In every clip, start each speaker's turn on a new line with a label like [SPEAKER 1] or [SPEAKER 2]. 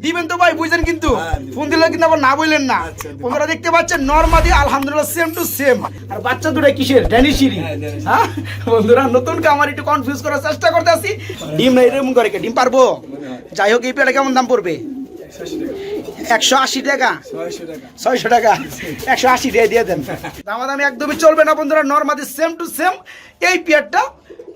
[SPEAKER 1] দিবেন তো ভাই, বুঝছেন কিন্তু ফোন দিলে কিন্তু আবার না বললেন না। বন্ধুরা দেখতে পাচ্ছেন নরমাদি আলহামদুলিল্লাহ সেম টু সেম। আর বাচ্চা দুটো কিসের? ড্যানিশিরি। হ্যাঁ বন্ধুরা, নতুন খামার একটু কনফিউজ করার চেষ্টা করতে আসি। ডিম না এরকম করে ডিম পারবো? যাই হোক, এই পেয়ারা কেমন দাম পড়বে? 180 টাকা, 600 টাকা, 180 টাকা দিয়ে দেন। দামাদামি একদমই চলবে না বন্ধুরা, নরমাদি সেম টু সেম। এই পেয়ারটা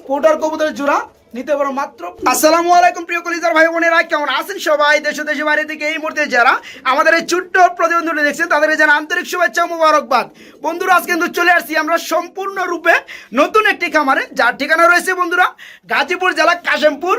[SPEAKER 1] পোটার কবুতরের জোড়া নিতে পারো মাত্র। আসসালামু আলাইকুম প্রিয় কলিজার ভাই বোনেরা, কেমন আছেন সবাই? দেশ দেশে বাইরে থেকে এই মুহূর্তে যারা আমাদের এই ছোট্ট প্রতিবন্ধুটি দেখছেন তাদের যেন আন্তরিক শুভেচ্ছা মুবারকবাদ। বন্ধুরা আজকে কিন্তু চলে আসছি আমরা সম্পূর্ণরূপে নতুন একটি খামারে, যার ঠিকানা রয়েছে বন্ধুরা গাজীপুর জেলা কাশেমপুর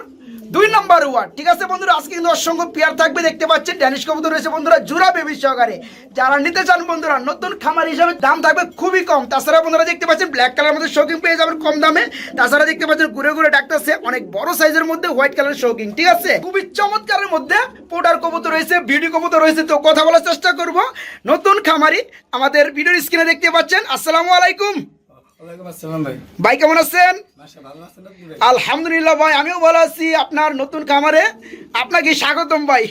[SPEAKER 1] 2 নম্বর ওয়ার্ড। ঠিক আছে বন্ধুরা, আজকে কিন্তু অসংখ্য পেয়ার থাকবে, দেখতে পাচ্ছেন ড্যানিশ কবুতর রয়েছে বন্ধুরা জোড়া বেবি সহকারে। যারা নিতে চান বন্ধুরা নতুন খামার হিসাবে দাম থাকবে খুবই কম। তাছাড়া বন্ধুরা দেখতে পাচ্ছেন ব্ল্যাক কালার মধ্যে শৌকিং পেয়ে যাবেন কম দামে। তাছাড়া দেখতে পাচ্ছেন ঘুরে ঘুরে ডাকতেছে অনেক বড় সাইজের মধ্যে হোয়াইট কালার শৌকিং। ঠিক আছে, খুবই চমৎকারের মধ্যে পোটার কবুতর রয়েছে, বিডি কবুতর রয়েছে। তো কথা বলার চেষ্টা করব নতুন খামারি আমাদের ভিডিওর স্ক্রিনে দেখতে পাচ্ছেন। আসসালামু আলাইকুম ভাই, কেমন আছেন? আলহামদুলিল্লাহ ভাই, আমিও ভালো আছি। আপনার নতুন খামারে আপনাকে স্বাগতম ভাই।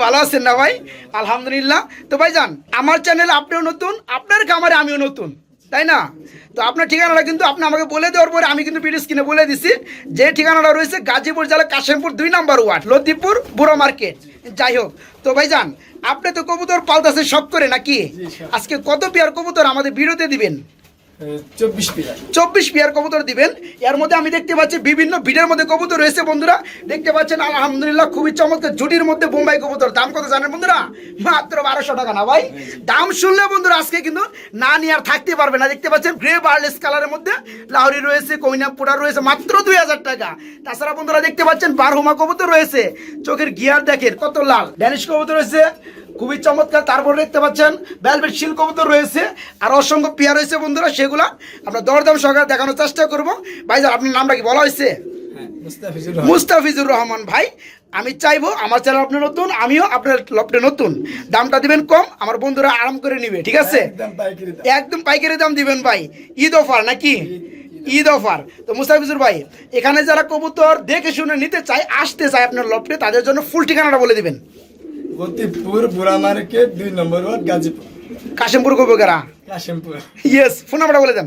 [SPEAKER 1] ভালো আছেন না ভাই? আলহামদুলিল্লাহ। তো ভাই যান, আমার চ্যানেল আপনিও নতুন, আপনার খামারে আমিও নতুন, তাই না? তো আপনার ঠিকানাটা কিন্তু আপনি আমাকে বলে দেওয়ার পরে আমি কিন্তু ভিডিও স্ক্রিনে বলে দিছি যে ঠিকানাটা রয়েছে গাজীপুর জেলা কাশেমপুর 2 নম্বর ওয়ার্ড, লতিপুর বুড়ো মার্কেট। যাই হোক, তো ভাই যান, আপনি তো কবুতর পালতেছেন শখ করে নাকি? আজকে কত পেয়ার কবুতর আমাদের ভিডিওতে দিবেন? 24 পেয়ার কবুতর দিবেন। এর মধ্যে আমি দেখতে পাচ্ছি বিভিন্ন ভিডের মধ্যে কবুতর রয়েছে বন্ধুরা, দেখতে পাচ্ছেন আলহামদুলিল্লাহ খুবই চমৎকার জুটির মধ্যে বোম্বাই কবুতর। দাম কত জানেন বন্ধুরা? মাত্র 1200 টাকা। না ভাই, দাম শুনলে বন্ধুরা আজকে কিন্তু না নিয়ে আর থাকতে পারবে না। দেখতে পাচ্ছেন গ্রে বার্লেস কালারের মধ্যে লাহোরি রয়েছে, কইনা পোটার রয়েছে মাত্র 2000 টাকা। তাছাড়া বন্ধুরা দেখতে পাচ্ছেন বারহুমা কবুতর রয়েছে, চোখের গিয়ার দেখেন কত লাল। ড্যানিশ কবুতর রয়েছে খুবই চমৎকার। তারপর দেখতে পাচ্ছেন ভেলভেট শিল কবুতর রয়েছে, আর অসংখ্য পেয়ার রয়েছে বন্ধুরা, সেগুলা আমরা দরদাম সহকারে দেখানোর চেষ্টা করবো। ভাই আপনার নামটা কি বলা হয়েছে? মুস্তাফিজুর রহমান ভাই। আমি চাইবো আমার চ্যানেল আপনি নতুন, আমিও আপনার লপটে নতুন, দামটা দিবেন কম, আমার বন্ধুরা আরাম করে নিবে। ঠিক আছে, একদম পাইকারি দাম দিবেন ভাই। ঈদ অফার নাকি? ঈদ অফার। তো মুস্তাফিজুর ভাই, এখানে যারা কবুতর দেখে শুনে নিতে চায়, আসতে চায় আপনার লপটে, তাদের জন্য ফুল ঠিকানাটা বলে দিবেন।
[SPEAKER 2] লতিপুর বুড়া মার্কেট 2 নম্বর ward, Gazipur,
[SPEAKER 1] Kashempur Kabutara
[SPEAKER 2] Kashempur.
[SPEAKER 1] Yes, phone নাম্বারটা বলে দেন।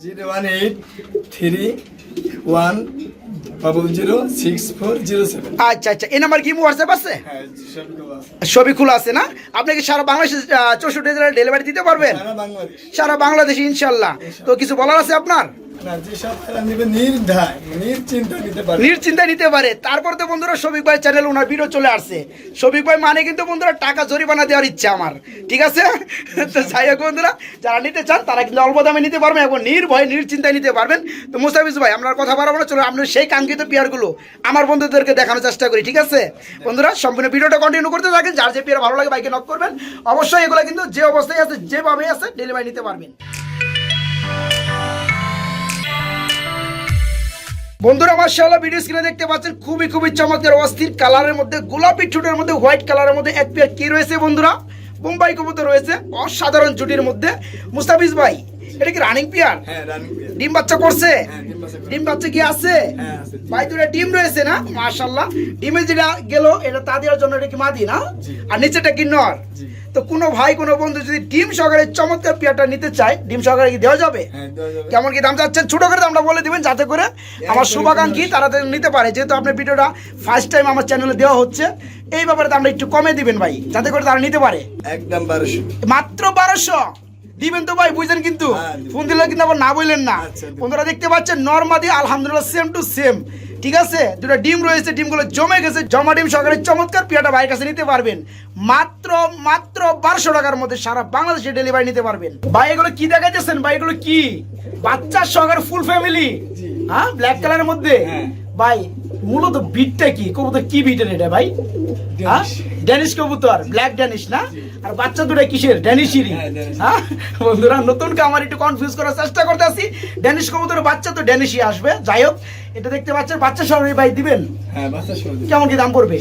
[SPEAKER 2] 01831006407।
[SPEAKER 1] আচ্ছা আচ্ছা, এই নাম্বার কি হোয়াটসঅ্যাপ আছে?
[SPEAKER 2] হ্যাঁ,
[SPEAKER 1] সবই খোলা আছে না? আপনি কি সারা বাংলাদেশে 64 জেলায় ডেলিভারি দিতে পারবেন?
[SPEAKER 2] সারা বাংলাদেশ,
[SPEAKER 1] সারা বাংলাদেশে ইনশাল্লাহ। তো কিছু বলার আছে আপনার?
[SPEAKER 2] না, যে সব খেলা নিবে নিশ্চিন্তা নিতে পারে,
[SPEAKER 1] নিশ্চিন্তায় নিতে পারে। তারপর তো বন্ধুরা শফিক ভাই চ্যানেল ওনার ভিডিও চলে আসছে। শফিক ভাই মানে কিন্তু বন্ধুরা টাকা জরিমানা দেওয়ার ইচ্ছা আমার। ঠিক আছে, তো যাই হোক বন্ধুরা, যারা নিতে চান তারা কিন্তু অল্প দামে নিতে পারবেন এবং নির্ভয়ে নিশ্চিন্তায় নিতে পারবেন। তো মুস্তাফিজ ভাই, আপনার কথা বাড়াবো না, চলো আপনার সেই কাঙ্ক্ষিত পেয়ারগুলো আমার বন্ধুদেরকে দেখানোর চেষ্টা করি। ঠিক আছে বন্ধুরা, সম্পূর্ণ ভিডিওটা কন্টিনিউ করতে থাকেন। যার যে পেয়ার ভালো লাগে বাইকে নক করবেন। অবশ্যই এগুলো কিন্তু যে অবস্থায় আছে যেভাবে আছে ডেলিভারি নিতে পারবেন। বন্ধুরা মাশাআল্লাহ, ভিডিও স্ক্রিনে দেখতে পাচ্ছেন খুবই খুবই চমৎকার অস্থির কালারের মধ্যে, গোলাপি ঠোঁটের মধ্যে হোয়াইট কালারের মধ্যে এক পেয়ার কি রয়েছে বন্ধুরা? বোম্বাই কবুতর রয়েছে অসাধারণ জুটির মধ্যে। মুস্তাফিজ ভাই, এটা কি রানিং পেয়ার?
[SPEAKER 2] হ্যাঁ, রানিং পেয়ার।
[SPEAKER 1] ডিম বাচ্চা করছে?
[SPEAKER 2] হ্যাঁ,
[SPEAKER 1] ডিম বাচ্চা কি আছে?
[SPEAKER 2] হ্যাঁ, আছে।
[SPEAKER 1] ভাই দুটো ডিম রয়েছে না? মাশাআল্লাহ। ডিমে যেটা গেল এটা তা দেওয়ার জন্য এটা কি মাদি না? আর নিচেটা কি নর? তো কোনো ভাই কোনো বন্ধু যদি ডিম সহকারে চমৎকার পেয়ারটা নিতে চায়, ডিম সহকারে কি দেওয়া যাবে?
[SPEAKER 2] হ্যাঁ, দেওয়া যাবে।
[SPEAKER 1] কেমন কি দাম চাচ্ছেন? ছোট করে দামটা বলে দিবেন যাতে করে আমার শুভাকাঙ্ক্ষী তারা নিতে পারে। যেহেতু আপনার ভিডিওটা ফার্স্ট টাইম আমার চ্যানেলে দেওয়া হচ্ছে, এই ব্যাপারে দামটা একটু কমে দিবেন ভাই, যাতে করে তারা নিতে পারে।
[SPEAKER 2] একদম 1200।
[SPEAKER 1] মাত্র 1200 দিবেন তো ভাই, বুঝছেন কিন্তু ফোন দিলে কিন্তু আবার না বললেন না। বন্ধুরা দেখতে পাচ্ছেন নরমাদি আলহামদুলিল্লাহ সেম টু সেম। ঠিক আছে, দুটো ডিম রয়েছে, ডিমগুলো জমে গেছে, জমা ডিম সহকারে চমৎকার পেয়ারটা ভাইয়ের কাছে নিতে পারবেন মাত্র 1200 টাকার মধ্যে সারা বাংলাদেশে ডেলিভারি নিতে পারবেন। ভাই এগুলো কি দেখাইতেছেন ভাই? এগুলো কি বাচ্চা সহকারে ফুল ফ্যামিলি? হ্যাঁ, ব্ল্যাক কালারের মধ্যে। ভাই মূলত বিটটা কি কবুতর? কি বিটের এটা ভাই? হ্যাঁ, ড্যানিশ কবুতর, ব্ল্যাক ড্যানিশ না? আর বাচ্চা দুটো কিসের? ড্যানিশিরি। হ্যাঁ বন্ধুরা, নতুন খামার একটু কনফিউজ করার চেষ্টা করতে আসি। ড্যানিশ কবুতরের বাচ্চা তো ড্যানিশই আসবে। যাই হোক, এটা দেখতে পাচ্ছেন বাচ্চা সহ ভাই দিবেন।
[SPEAKER 2] হ্যাঁ, বাচ্চা সহ।
[SPEAKER 1] কেমন কি দাম পড়বে?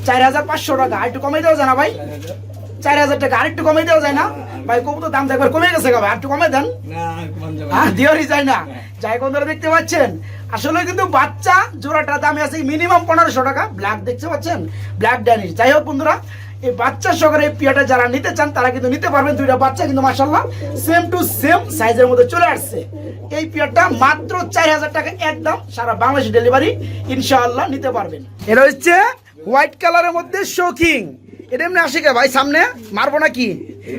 [SPEAKER 2] 4500
[SPEAKER 1] টাকা। আর একটু কমে দেওয়া যায় না ভাই? 4000 টাকা। আর একটু কমে দেওয়া যায় না ভাই? কবুতর দাম তো একবার কমে গেছে, আর একটু কমে দেন।
[SPEAKER 2] না, কম যাবে
[SPEAKER 1] হ্যাঁ, দেওয়ারই যায় না। যাই বন্ধুরা দেখতে পাচ্ছেন আসলে কিন্তু বাচ্চা জোড়াটার দামে আছে মিনিমাম 1500 টাকা। ব্ল্যাক দেখতে পাচ্ছেন, ব্ল্যাক ড্যানিশ। যাই হোক বন্ধুরা, এই বাচ্চা সহকারে এই পেয়ারটা যারা নিতে চান তারা কিন্তু নিতে পারবেন। দুইটা বাচ্চা কিন্তু মাশাআল্লাহ সেম টু সেম সাইজের মধ্যে চলে আসছে। এই পেয়ারটা মাত্র 4000 টাকা একদম, সারা বাংলাদেশ ডেলিভারি ইনশাআল্লাহ নিতে পারবেন। এটা হচ্ছে হোয়াইট কালারের মধ্যে শৌকিং। এটা এমনি আসে কে ভাই, সামনে মারবো নাকি?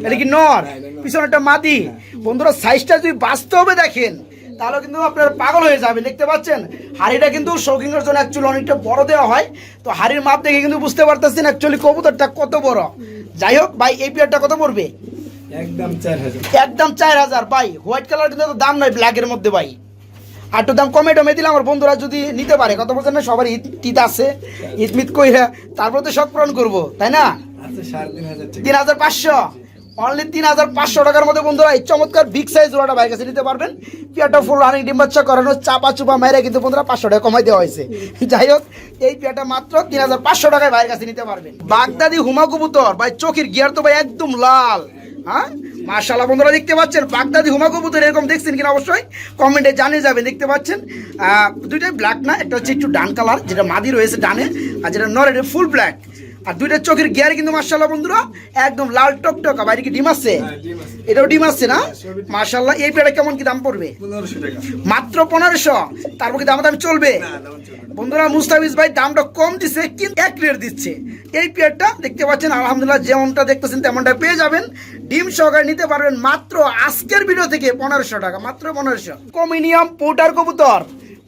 [SPEAKER 1] এটা কি নর, পিছনে একটা মাদি। বন্ধুরা সাইজটা যদি বাস্তবে দেখেন তাহলে কিন্তু আপনার পাগল হয়ে যাবে। দেখতে পাচ্ছেন হাড়িটা কিন্তু শৌকিং এর জন্য অ্যাকচুয়ালি অনেকটা বড় দেওয়া হয়, তো হাড়ির মাপ দেখে কিন্তু বুঝতে পারতেছেন অ্যাকচুয়ালি কবুতরটা কত বড়। যাই হোক ভাই, এই পেয়ারটা কত পড়বে?
[SPEAKER 2] একদম 4000।
[SPEAKER 1] একদম 4000 ভাই। হোয়াইট কালার কিন্তু এত দাম নয় ব্ল্যাকের মধ্যে ভাই। আর একটু দাম কমে টমে দিলে আমার বন্ধুরা যদি নিতে পারে। কত বলছেন না, সবার ঈদ আছে, ঈদ মিত কইরা তারপর তো সব পূরণ করবো, তাই না?
[SPEAKER 2] আচ্ছা 3500 টাকা।
[SPEAKER 1] 3500, অনলি 3500 টাকার মধ্যে বন্ধুরা এই চমৎকার বিগ সাইজ জোড়াটা ভাইয়ের কাছে নিতে পারবেন। পেয়ারটা ফুল রানিং ডিম বাচ্চা করানো, চাপা চুপা মেরে কিন্তু বন্ধুরা 500 টাকা কমাই দেওয়া হয়েছে। যাই হোক, এই পেয়ারটা মাত্র 3500 টাকায় ভাইয়ের কাছে নিতে পারবেন। বাগদাদি হুমা কবুতর ভাই, চোখের গিয়ার তো ভাই একদম লাল। হ্যাঁ মাশাআল্লাহ বন্ধুরা, দেখতে পাচ্ছেন বাগদাদি হুমা কবুতর এরকম দেখছেন কিনা অবশ্যই কমেন্টে জানিয়ে যাবেন। দেখতে পাচ্ছেন দুইটাই ব্ল্যাক না, একটা হচ্ছে একটু ডান কালার যেটা মাদি রয়েছে ডানে, আর যেটা নর এটা ফুল ব্ল্যাক। আর দুইটা চোখের গিয়ার কিন্তু মাশাআল্লাহ বন্ধুরা একদম লাল টকটকা। বাইরে কি ডিম আছে? এটাও ডিম আছে না? মাশাআল্লাহ। এই পেয়ারটা কেমন কি দাম পড়বে?
[SPEAKER 2] 1500 টাকা।
[SPEAKER 1] মাত্র 1500। তারপর কি দাম চলবে? বন্ধুরা মুস্তাফিজ ভাই দামটা কম দিচ্ছে কিন্তু এক রেট দিচ্ছে। এই পেয়ারটা দেখতে পাচ্ছেন আলহামদুলিল্লাহ যেমনটা দেখতেছেন তেমনটা পেয়ে যাবেন। ডিম সহকারে নিতে পারবেন মাত্র আজকের ভিডিও থেকে 1500 টাকা, মাত্র 1500। কমিনিয়াম পোটার কবুতর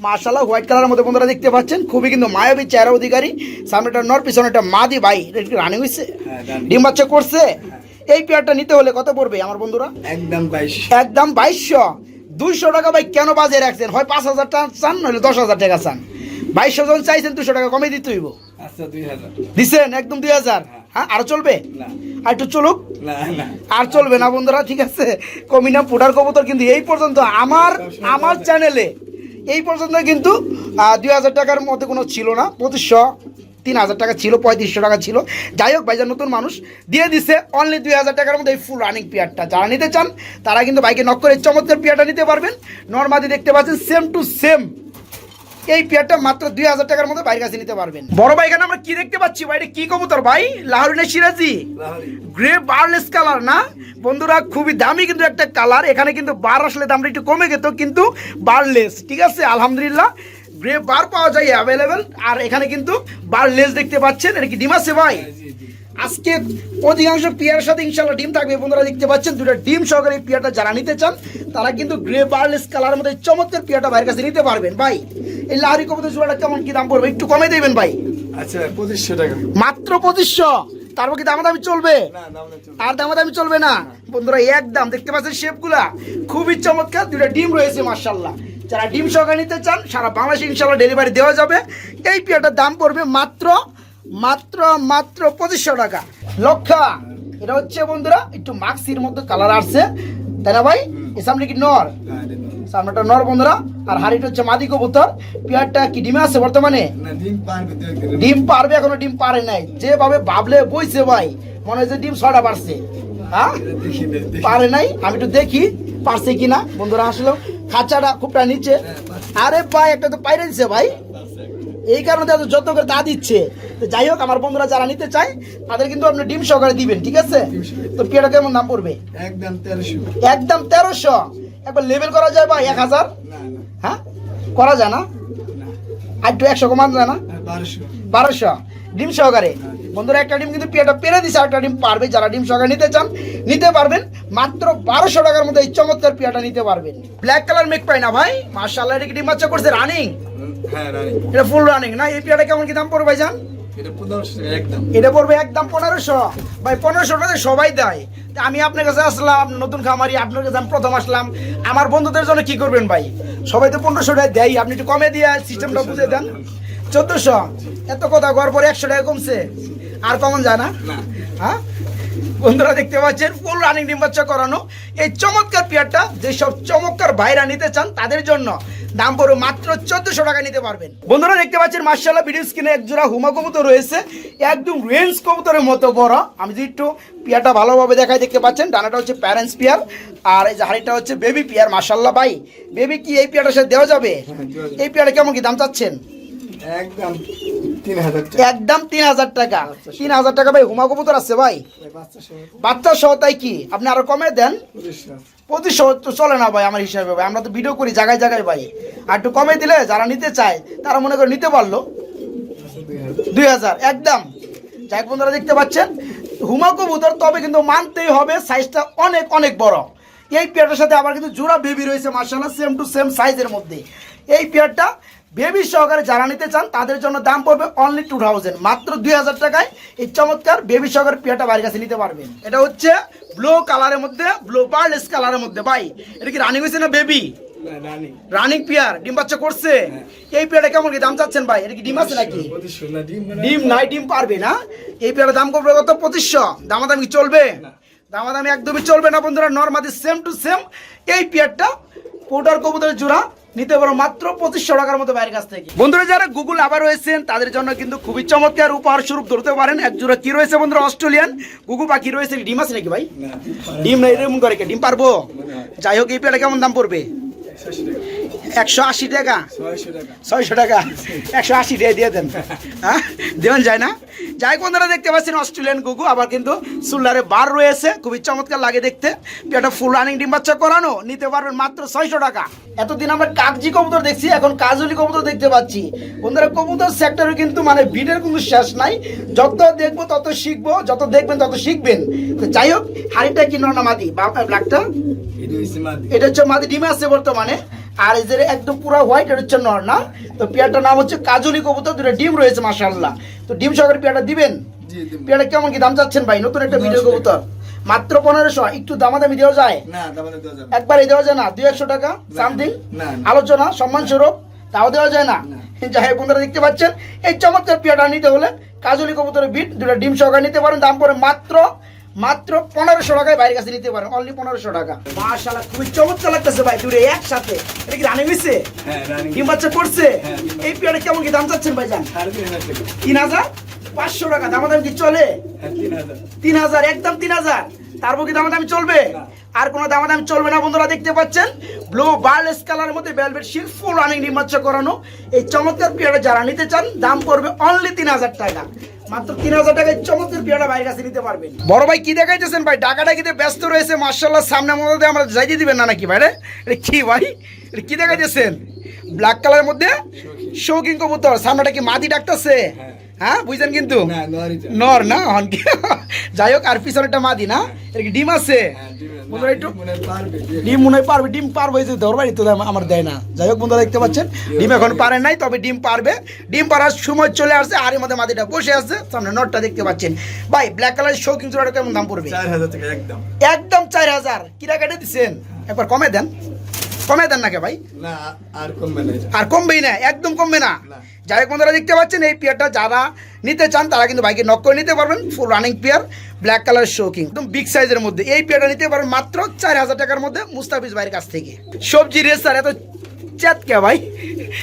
[SPEAKER 1] মাশাআল্লাহ হোয়াইট কালারের মধ্যে বন্ধুরা দেখতে পাচ্ছেন, খুবই কিন্তু মায়াবী চেহারা অধিকারী। সামনেটা নর, পিছনে একটা মাদি। ভাই এটা কি রানিং হইছে? ডিম বাচ্চা করছে? এই পেয়ারটা নিতে হলে কত পড়বে আমার বন্ধুরা?
[SPEAKER 2] একদম 22।
[SPEAKER 1] একদম 2200। 200 টাকা ভাই কেন বাজে রাখছেন? হয় 5000 টাকা চান, নইলে 10000 টাকা চান। 2200 জন চাইছেন, 200 টাকা কমে দিতে হইব।
[SPEAKER 2] আচ্ছা 2000
[SPEAKER 1] দিছেন একদম 2000। হ্যাঁ আর চলবে
[SPEAKER 2] না।
[SPEAKER 1] আর একটু চলুক।
[SPEAKER 2] না না
[SPEAKER 1] আর চলবে না বন্ধুরা, ঠিক আছে। কমিনা পোটার কবুতর কিন্তু এই পর্যন্ত আমার চ্যানেলে এই পর্যন্ত কিন্তু 2000 টাকার মধ্যে কোনো ছিল না। 2500, 3000 টাকা ছিল, 3500 টাকা ছিল। যাই হোক ভাইজান নতুন মানুষ দিয়ে দিছে অনলি 2000 টাকার মধ্যে এই ফুল রানিং পেয়ারটা। যারা নিতে চান তারা কিন্তু বাইকে নক করে চমৎকার পেয়ারটা নিতে পারবেন। নর্মাদি দেখতে পাচ্ছেন সেম টু সেম। এই পেয়ারটা মাত্র 2000 টাকার মধ্যে বাইরের কাছে নিতে পারবেন। বড় ভাই এখানে আমরা কি দেখতে পাচ্ছি ভাই? এটা কি কবুতর ভাই? লাহোরি না সিরাজি? গ্রে বার্লেস কালার না বন্ধুরা, খুবই দামি কিন্তু একটা কালার। এখানে কিন্তু বার আসলে দামটা একটু কমে গেত, কিন্তু বারলেস ঠিক আছে আলহামদুলিল্লাহ। গ্রে বার পাওয়া যায় অ্যাভেলেবেল, আর এখানে কিন্তু বারলেস দেখতে পাচ্ছেন। এটা কি ডিম আছে ভাই? আজকে অধিকাংশ পেয়ারের সাথে ইনশাআল্লাহ ডিম থাকবে বন্ধুরা। দেখতে পাচ্ছেন দুটো ডিম সহকারে এই পেয়ারটা যারা নিতে চান তারা কিন্তু গ্রে বার্লেস কালারের মধ্যে চমৎকার পেয়ারটা ভাইয়ের কাছে নিতে পারবেন। ভাই এই লাহোরি কবুতর জোড়াটা কেমন কি দাম পড়বে? একটু কমে দেবেন ভাই।
[SPEAKER 2] আচ্ছা 2500 টাকা।
[SPEAKER 1] মাত্র 2500। তারপর কি দামাদামি চলবে?
[SPEAKER 2] না দাম চলবে।
[SPEAKER 1] আর দামাদামি চলবে না বন্ধুরা, একদম। দেখতে পাচ্ছেন শেপগুলা খুবই চমৎকার, দুটো ডিম রয়েছে মাশাআল্লাহ। যারা ডিম সহকারে নিতে চান সারা বাংলাদেশে ইনশাআল্লাহ ডেলিভারি দেওয়া যাবে। এই পেয়ারটার দাম পড়বে মাত্র মাত্র মাত্র 2500 টাকা। লক্ষা এটা হচ্ছে বন্ধুরা একটু মাক্সির মধ্যে কালার আসছে, তাই না ভাই? এর সামনে কি নর? সামনেটা নর বন্ধুরা, আর হাড়িটা হচ্ছে মাদি কবুতর। পেয়ারটা কি ডিমে আছে বর্তমানে?
[SPEAKER 2] না ডিম পারবে তো একদিন।
[SPEAKER 1] ডিম পারবে, এখনো ডিম পারে নাই। যেভাবে ভাবলে বইছে ভাই, মনে হয় যে ডিম 6টা পারছে। হ্যাঁ
[SPEAKER 2] দেখি
[SPEAKER 1] পারে নাই, আমি একটু দেখি পারছে কিনা বন্ধুরা। আসলে খাঁচাটা খুবটা নিচে। আরে ভাই একটা তো পাইরে দিচ্ছে ভাই, এই কারণে তো যত করে তা দিচ্ছে। তো যাই হোক আমার বন্ধুরা যারা নিতে চায় তাদের কিন্তু আপনি ডিম সহকারে দিবেন, ঠিক আছে? তো পেয়ারটা কেমন দাম পড়বে?
[SPEAKER 2] একদম 1300।
[SPEAKER 1] একদম 1300। একবার লেভেল করা যায় ভাই 1000?
[SPEAKER 2] না না
[SPEAKER 1] হ্যাঁ করা যায় না? আর একটু 100 কমানো যায় না? 1200 ডিম সহকারে বন্ধুরা। একটা ডিম কিন্তু পেয়ারটা পেরে দিছে, একটা ডিম পারবে। যারা ডিম সহকারে নিতে চান নিতে পারবেন মাত্র 1200 টাকার মধ্যে এই চমৎকার পেয়ারটা নিতে পারবেন। ব্ল্যাক কালার মেক পাই না ভাই মাশাআল্লাহ। এটা কি ডিম বাচ্চা করছে রানিং?
[SPEAKER 2] হ্যাঁ রানি।
[SPEAKER 1] এটা ফুল রানিং না? এই পেয়ারটা কেমন কি দাম পড়বে ভাইজান?
[SPEAKER 2] এটা 1500 টাকা একদম।
[SPEAKER 1] এটা পড়বে একদম 1500 ভাই। 1500 টাকা সবাই দেয়। তা আমি আপনার কাছে আসলাম নতুন খামারি, আপনার কাছে আমি প্রথম আসলাম। আমার বন্ধুদের জন্য কি করবেন ভাই? সবাই তো 1500 টাকা দেয়, আপনি একটু কমে দিয়ে সিস্টেমটা বুঝে দেন। 1400 এত কথা গড় পরে 100 টাকা কমছে, আর কমন যায় না? হ্যাঁ বন্ধুরা দেখতে পাচ্ছেন ফুল রানিং ডিম বাচ্চা করানো এই চমৎকার পেয়ারটা। যেসব চমৎকার ভাইরা নিতে চান তাদের জন্য দাম পড়বে মাত্র 1400 টাকা নিতে পারবেন। বন্ধুরা দেখতে পাচ্ছেন মাশাআল্লাহ ভিডিও স্ক্রিনে এক জোড়া হুমা কবুতর রয়েছে, একদম রেঞ্জ কবুতরের মতো বড়। আমি যদি একটু পিয়ারটা ভালোভাবে দেখাই, দেখতে পাচ্ছেন ডানাটা হচ্ছে প্যারেন্টস পিয়ার আর এই যে হাড়িটা হচ্ছে বেবি পিয়ার। মাশাআল্লাহ ভাই, বেবি কি এই পিয়ারটার সাথে দেওয়া যাবে? এই পিয়ারটা কেমন কি দাম চাচ্ছেন?
[SPEAKER 2] একদম 3000 টাকা।
[SPEAKER 1] একদম 3000 টাকা। 3000 টাকা ভাই হুমা কবুতর আছে ভাই, বাচ্চা সহ। তাই কি আপনি আরো কমে দেন? 2500 তো চলে না ভাই আমার হিসাবে ভাই, আমরা তো ভিডিও করি জায়গায় জায়গায় ভাই। আর একটু কমে দিলে যারা নিতে চায় তারা মনে করে নিতে পারলো। 2000 একদম। যাই বন্ধুরা দেখতে পাচ্ছেন হুমা কবুতর, তবে কিন্তু মানতেই হবে সাইজটা অনেক অনেক বড়। এই পেয়ারটার সাথে আবার কিন্তু জোড়া বেবি রয়েছে মাশাআল্লাহ, সেম টু সেম সাইজের মধ্যে। এই পেয়ারটা বেবি সহকারে যারা নিতে চান তাদের জন্য দাম পড়বে অনলি 2000, মাত্র 2000 টাকায় এই চমৎকার বেবি সহকারে পেয়ারটা বাড়ির কাছে নিতে পারবেন। এটা হচ্ছে ব্লু কালারের মধ্যে, ব্লু বার্লেস কালারের মধ্যে। ভাই এটা কি রানিং হয়েছে না বেবি? রানিং পেয়ার, ডিম বাচ্চা করছে। এই পেয়ারটা কেমন কি দাম চাচ্ছেন ভাই? এটা কি ডিম আছে নাকি? ডিম নাই, ডিম পারবে না। এই পেয়ারের দাম করবে কত? 2500। দামাদামি চলবে? দামাদামি একদমই চলবে না বন্ধুরা, নরমাদি সেম টু সেম। এই পেয়ারটা পোটার কবুতরের জোড়া নিতে পারো মাত্র 2500 টাকার মতো বাইরের কাছ থেকে। বন্ধুরা যারা গুগল আবার রয়েছেন তাদের জন্য কিন্তু খুবই চমৎকার উপহার স্বরূপ ধরতে পারেন। এক জোড়া কি রয়েছে বন্ধুরা? অস্ট্রেলিয়ান গুগু পাখি রয়েছে। ডিম আছে নাকি ভাই? ডিম নাই, এরকম করে ডিম পারবো? যাই হোক এই পেয়ারটা কেমন দাম পড়বে? 180 টাকা। 600 টাকা। 180 টাকা দিয়ে দেন। হ্যাঁ দেওয়ান যায় না? যাই বন্ধুরা দেখতে পাচ্ছেন অস্ট্রেলিয়ান গুগু, আবার কিন্তু সুল্লারে বার রয়েছে, খুবই চমৎকার লাগে দেখতে। এটা ফুল রানিং ডিম বাচ্চা করানো, নিতে পারবেন মাত্র 600 টাকা। এতদিন আমরা কাগজি কবুতর দেখছি, এখন কাজলি কবুতর দেখতে পাচ্ছি। বন্ধুরা কবুতর সেক্টরে কিন্তু মানে ভিড়ের কোনো শেষ নাই। যত দেখবো তত শিখবো, যত দেখবেন তত শিখবেন। তো যাই হোক হাড়িটা কি নর না মাদি? ব্ল্যাকটা এটা হচ্ছে মাদি, ডিমে আছে বর্তমানে। আর এই যে একদম পুরো হোয়াইট, এটা হচ্ছে নর না? তো পেয়ারটার নাম হচ্ছে কাজলি কবুতর, দুটো ডিম রয়েছে মাশাআল্লাহ। তো ডিম সহকারে পেয়ারটা দিবেন? পেয়ারটা কেমন কি দাম চাচ্ছেন ভাই? নতুন একটা ভিডিও কবুতর, মাত্র 1500। একটু দামাদামি দেওয়া যায়? একবারে দেওয়া যায় না? 200 টাকা সামথিং আলোচনা সম্মান স্বরূপ তাও দেওয়া যায় না? যাই হোক বন্ধুরা দেখতে পাচ্ছেন এই চমৎকার পেয়ারটা নিতে হলে কাজলি কবুতরের বিট দুটো ডিম সহকারে নিতে পারেন। দাম পড়ে মাত্র 1500 টাকায় বাইরের কাছে নিতে পারেন, অনলি 1500 টাকা। মাশাআল্লাহ খুবই চমৎকার লাগতেছে ভাই দুটো একসাথে। এটা কি রানিং হইছে? ডিম বাচ্চা করছে? এই পেয়ারটা কেমন কি দাম চাচ্ছেন ভাইজান? 3500 টাকা। দামাদামি কি চলে? 3000, একদম 3000। তারপর কি দামাদামি চলবে? আর কোনো দামাদামি চলবে না বন্ধুরা। দেখতে পাচ্ছেন ব্লু বার্লেস কালারের মধ্যে ভেলভেট শিল্ড ফুল রানিং ডিম বাচ্চা করানো এই চমৎকার পেয়ারটা যারা নিতে চান দাম পড়বে অনলি 3000 টাকা। মাত্র 3000 টাকায় চমৎকার পেয়ারটা বাইরের কাছে নিতে পারবেন। বড় ভাই কি দেখাইতেছেন ভাই? ডাকাডাকিতে ব্যস্ত রয়েছে মাশাআল্লাহ, সামনে মধ্যে আমরা যাইতে দিবেন না নাকি ভাই? এটা কি ভাই, এটা কি দেখাইতেছেন? ব্ল্যাক কালারের মধ্যে শৌকিং কবুতর, সামনেটা কি মাদি ডাকতেছে? হ্যাঁ বুঝছেন কিন্তু নর না হন কি? যাই হোক আর পিছনেরটা মাদি না? এটা কি ডিম আছে? বন্ধুরা একটু ডিম মনে হয় পারবে, ডিম পারবে যে ধরবারই তো আমার দেয় না। যাই হোক বন্ধুরা দেখতে পাচ্ছেন ডিম এখন পারে নাই, তবে ডিম পারবে। ডিম পারার সময় চলে আসছে, আর এর মধ্যে মাদিটা বসে আছে, সামনে নটটা দেখতে পাচ্ছেন। ভাই ব্ল্যাক কালারের শৌকিং জোড়াটা কেমন দাম পড়বে?
[SPEAKER 2] 4000 টাকা একদম।
[SPEAKER 1] একদম 4000। কিরা কেটে দিচ্ছেন? একবার কমে দেন, কমে দেন নাকি ভাই?
[SPEAKER 2] না আর কমবে না,
[SPEAKER 1] আর কমবেই না, একদম কমবে না। যাই হোক বন্ধুরা দেখতে পাচ্ছেন এই পেয়ারটা যারা নিতে চান তারা কিন্তু বাইকে নক করে নিতে পারবেন। Full running pair, black colour shocking, একদম বিগ সাইজের মধ্যে। এই পেয়ারটা নিতে পারবেন মাত্র 4000 টাকার মধ্যে মুস্তাফিজ ভাইয়ের কাছ থেকে। সবজি রেসার এত চেত কে ভাই?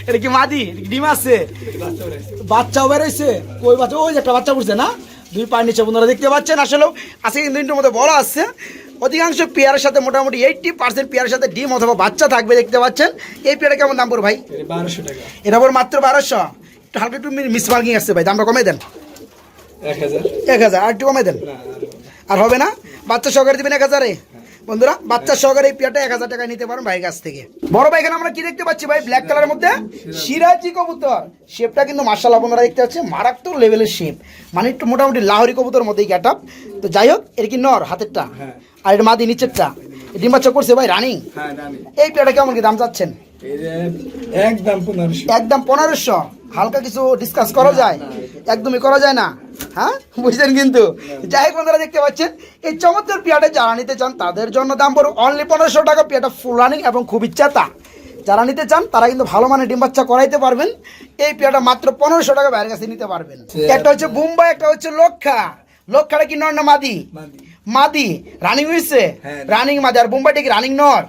[SPEAKER 1] এটা কি মাদি? ডিম আছে? বাচ্চাও বেরোইছে? কই বাচ্চা? ওই যে একটা বাচ্চা পড়ছে না, 2 পায়ের নিচে। বন্ধুরা দেখতে পাচ্ছেন আসলেও আজকে কিন্তু দিনটার মধ্যে বলা আছে অধিকাংশ পেয়ারের সাথে মোটামুটি 80% পেয়ারের সাথে ডিম অথবা বাচ্চা থাকবে। দেখতে পাচ্ছেন এই পেয়ারটা কেমন দাম পড়বে ভাই?
[SPEAKER 2] 1200 টাকা।
[SPEAKER 1] এটা পড়বে মাত্র 1200। একটু হালকা একটু মিস মার্কিং আসছে ভাই, দামটা কমে দেন। 1000 আর একটু কমে দেন। আর হবে না? বাচ্চা সহকারে দিবেন 1000-এ? বন্ধুরা বাচ্চা সহকারে এই পেয়ারটা 1000 টাকায় নিতে পারেন ভাইয়ের কাছ থেকে। বড় ভাই এখানে আমরা কি দেখতে পাচ্ছি ভাই? ব্ল্যাক কালারের মধ্যে সিরাজি কবুতর। শেপটা কিন্তু মাশাআল্লাহ বন্ধুরা দেখতে পাচ্ছেন মারাত্মক লেভেলের শেপ, মানে একটু মোটামুটি লাহোরি কবুতর মধ্যেই গেট আপ। তো যাই হোক এটা কি নর হাতেরটা? আর এটা মাদি নিচেরটা? ডিম বাচ্চা করছে ভাই রানিং? এই পেয়ারটা কেমন কি দাম চাচ্ছেন?
[SPEAKER 2] একদম 1500।
[SPEAKER 1] একদম 1500। হালকা কিছু ডিসকাস করা যায়? একদমই করা যায় না। হ্যাঁ বুঝছেন কিন্তু। যাই হোক বন্ধুরা দেখতে পাচ্ছেন এই চমৎকার পেয়ারটা যারা নিতে চান তাদের জন্য দাম পড়বে অনলি 1500 টাকা। পেয়ারটা ফুল রানিং এবং খুবই চেতা। যারা নিতে চান তারা কিন্তু ভালো মানের ডিম বাচ্চা করাইতে পারবেন। এই পেয়ারটা মাত্র 1500 টাকা বাইরের কাছে নিতে পারবেন। একটা হচ্ছে বুম্বাই, একটা হচ্ছে লক্ষা। লক্ষাটা কি নর না মাদি? মাদি। রানিং হয়েছে? রানিং মাদি। আর বুম্বাইটা কি রানিং নর?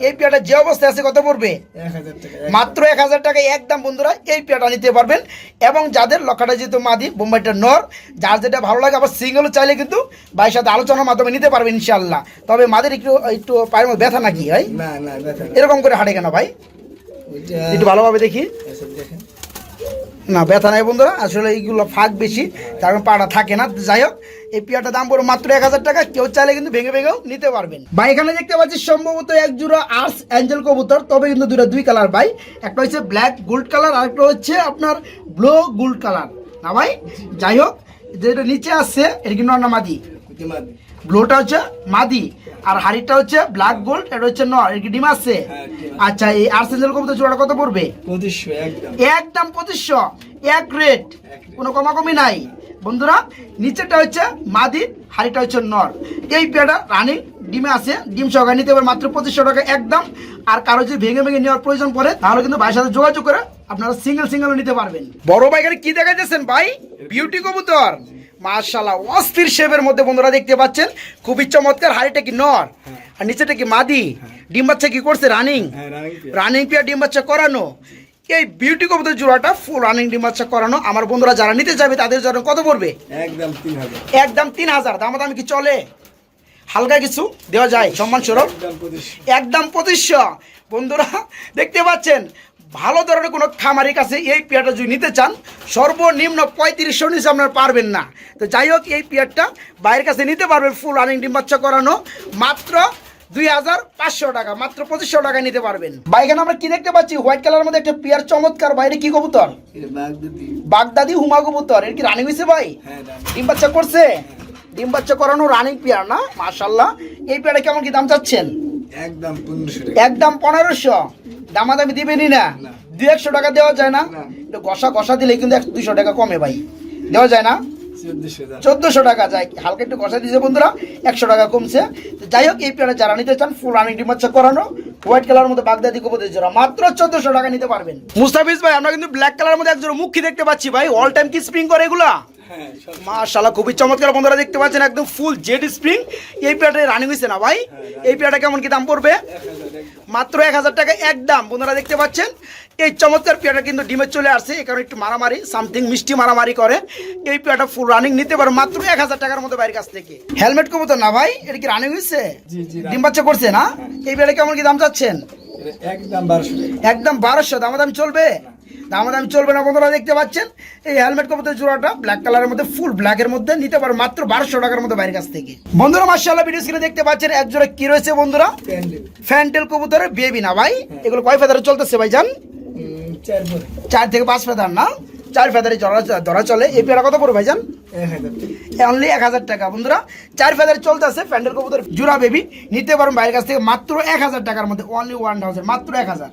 [SPEAKER 1] এই পেয়ারটা যে অবস্থায় আছে কত পড়বে?
[SPEAKER 2] 1000 টাকা
[SPEAKER 1] মাত্র 1000 টাকায় একদম বন্ধুরা এই পেয়ারটা নিতে পারবেন। এবং যাদের লক্ষাটা যেহেতু মাদি, বোম্বাইটা নর, যার যেটা ভালো লাগে আবার সিঙ্গেলও চাইলে কিন্তু ভাইয়ের সাথে আলোচনার মাধ্যমে নিতে পারবেন ইনশাল্লাহ। তবে মাদের একটু একটু পায়ের মধ্যে ব্যথা নাকি ভাই?
[SPEAKER 2] না না ব্যথা না।
[SPEAKER 1] এরকম করে হাঁটে কেন ভাই?
[SPEAKER 2] ওইটা
[SPEAKER 1] একটু ভালোভাবে দেখি।
[SPEAKER 2] এসে দেখেন
[SPEAKER 1] না ব্যথা নাই বন্ধুরা, আসলে এইগুলো ফাঁক বেশি, তার কারণে পাটা থাকে না। যাই হোক, এই পেয়ারটার দাম পড়বে মাত্র 1000 টাকা। কেউ চাইলে কিন্তু ভেঙে ভেঙেও নিতে পারবেন ভাই। এখানে দেখতে পাচ্ছি সম্ভবত এক জোড়া আর্স অ্যাঞ্জেল কবুতর, তবে কিন্তু দুই কালার ভাই। একটা হচ্ছে ব্ল্যাক গোল্ড কালার, আর একটা হচ্ছে আপনার ব্লু গোল্ড কালার না ভাই? যাই হোক, যেটা নিচে আসছে এটা কিন্তু নর না মাদি?
[SPEAKER 2] ওইটা মাদি।
[SPEAKER 1] ব্লুটা হচ্ছে মাদি, আর হাড়িটা হচ্ছে ব্ল্যাক গোল্ড, এটা হচ্ছে নর। এর কি ডিম আছে?
[SPEAKER 2] হ্যাঁ, ডিম আছে।
[SPEAKER 1] আচ্ছা, এই আর্স অ্যাঞ্জেল কবুতর জোড়াটা কত পড়বে?
[SPEAKER 2] 2500 একদম।
[SPEAKER 1] একদম 2500, এক রেট, কোনো কমাকমি নাই বন্ধুরা। নিচেরটা হচ্ছে মাদি, হাড়িটা হচ্ছে নর। এই পেয়ারটা রানিং ডিমে আছে, ডিম সহকারে নিতে পারে মাত্র 2500 টাকা একদম। আর কারো যদি ভেঙে ভেঙে নেওয়ার প্রয়োজন পড়ে তাহলে কিন্তু ভাইয়ের সাথে যোগাযোগ করে আপনারা সিঙ্গেল নিতে পারবেন। বড় ভাই এখানে কি দেখাইতেছেন ভাই? বিউটি কবুতর, মাশাআল্লাহ, অস্থির শেপের মধ্যে বন্ধুরা দেখতে পাচ্ছেন, খুবই চমৎকার। হাড়িটা কি নর আর নিচেটা কি মাদি? ডিম বাচ্চা কি করছে? রানিং
[SPEAKER 2] হ্যাঁ রানিং।
[SPEAKER 1] রানিং পেয়ার ডিম বাচ্চা করানো। এই বিউটি কবুতর জোড়াটা ফুল রানিং ডিম বাচ্চা করানো। আমার বন্ধুরা যারা নিতে যাবে তাদের জন্য কত পড়বে?
[SPEAKER 2] একদম 3000।
[SPEAKER 1] একদম 3000। দামি কি চলে? হালকা কিছু দেওয়া যায় সম্মান স্বরূপ?
[SPEAKER 2] একদম 2500।
[SPEAKER 1] একদম 2500। বন্ধুরা দেখতে পাচ্ছেন, ভালো ধরনের কোনো খামারের কাছে এই পেয়ারটা যদি নিতে চান সর্বনিম্ন 3500 নিচে আপনারা পারবেন না। তো যাই হোক, এই পেয়ারটা বাইরের কাছে নিতে পারবেন ফুল রানিং ডিম বাচ্চা করানো মাত্র 2500 টাকা, মাত্র 2500 টাকায় নিতে পারবেন। ভাই এখানে আমরা কি দেখতে পাচ্ছি? হোয়াইট কালারের মধ্যে একটা পেয়ার চমৎকার। বাইরে কি কবুতর?
[SPEAKER 2] এটা বাগদাদি।
[SPEAKER 1] বাগদাদি হুমা কবুতর। এর কি রানিং হয়েছে ভাই?
[SPEAKER 2] হ্যাঁ রানিং।
[SPEAKER 1] ডিম বাচ্চা করছে? ডিম বাচ্চা করানো রানিং পেয়ার না? মাশাআল্লাহ। এই পেয়ারে কেমন কি দাম চাচ্ছেন?
[SPEAKER 2] একদম 1500 টাকা।
[SPEAKER 1] একদম 1500। দামাদামি দিবেনই না?
[SPEAKER 2] না।
[SPEAKER 1] 200 টাকা দেওয়া যায় না?
[SPEAKER 2] না।
[SPEAKER 1] একটু ঘষা দিলে কিন্তু 200 টাকা কমে ভাই, দেওয়া যায় না?
[SPEAKER 2] 14,000।
[SPEAKER 1] 1400 টাকা যায়, হালকা একটু ঘষা দিয়েছে বন্ধুরা, 100 টাকা কমছে। তো যাই হোক, এই পেয়ারে যারা নিতে চান ফুল রানিং ডিম বাচ্চা করানো হোয়াইট কালারের মধ্যে বাগদাদি কবুতর জোড়া মাত্র 1400 টাকা নিতে পারবেন। মুস্তাফিজ ভাই, আমরা কিন্তু ব্ল্যাক কালারের মধ্যে একজোড়া মুখী দেখতে পাচ্ছি ভাই, অল টাইম কি স্প্রিং করে এগুলা?
[SPEAKER 2] হ্যাঁ সব।
[SPEAKER 1] মাশাআল্লাহ, খুবই চমৎকার বন্ধুরা দেখতে পাচ্ছেন, একদম ফুল জেড স্প্রিং। এই পেয়ারটা রানিং হয়েছে না ভাই? এই পেয়ারটা কেমন কি দাম পড়বে?
[SPEAKER 2] 1000 একদম।
[SPEAKER 1] মাত্র 1000 টাকা একদম। বন্ধুরা দেখতে পাচ্ছেন, এই চমৎকার পেয়ারটা কিন্তু ডিমে চলে আসছে, এই কারণে একটু মারামারি সামথিং মিষ্টি মারামারি করে। এই পেয়ারটা ফুল রানিং নিতে পারো মাত্র 1000 টাকার মধ্যে বাইরের কাছ থেকে। হেলমেট কবুতর না ভাই? এটা কি রানিং হয়েছে?
[SPEAKER 2] জি জি।
[SPEAKER 1] ডিম বাচ্চা করছে না? এই পেয়ারটা কেমন কি দাম চাচ্ছেন?
[SPEAKER 2] এটা একদম 1200 টাকা।
[SPEAKER 1] একদম 1200। দামাদামি চলবে? দামাদামি চলবে না বন্ধুরা দেখতে পাচ্ছেন। এই হেলমেট কবুতর জোড়াটা ব্ল্যাক কালারের মধ্যে ফুল ব্ল্যাকের মধ্যে নিতে পারো মাত্র 1200 টাকার মধ্যে বাইরের কাছ থেকে। বন্ধুরা মাশাআল্লাহ, ভিডিও স্ক্রিনে দেখতে পাচ্ছেন এক জোড়া কি রয়েছে বন্ধুরা?
[SPEAKER 2] প্যান্ডেল।
[SPEAKER 1] ফ্যান্টেল কবুতরের বেবি না ভাই? এগুলো কয় ফেদারে চলতেছে ভাইজান?
[SPEAKER 2] 4 পরে।
[SPEAKER 1] 4 থেকে 5 ফেদার না? 4 ফেদারে ধরা চলে। এই পেয়ারা কত পড়বে ভাইজান?
[SPEAKER 2] 1000 টাকা।
[SPEAKER 1] অনলি 1000 টাকা বন্ধুরা। 4 ফেদারে চলতেছে ফ্যান্টেল কবুতর জোড়া বেবি, নিতে পারেন বাইরের কাছ থেকে মাত্র 1000 টাকার মধ্যে, অনলি 1000, মাত্র 1000।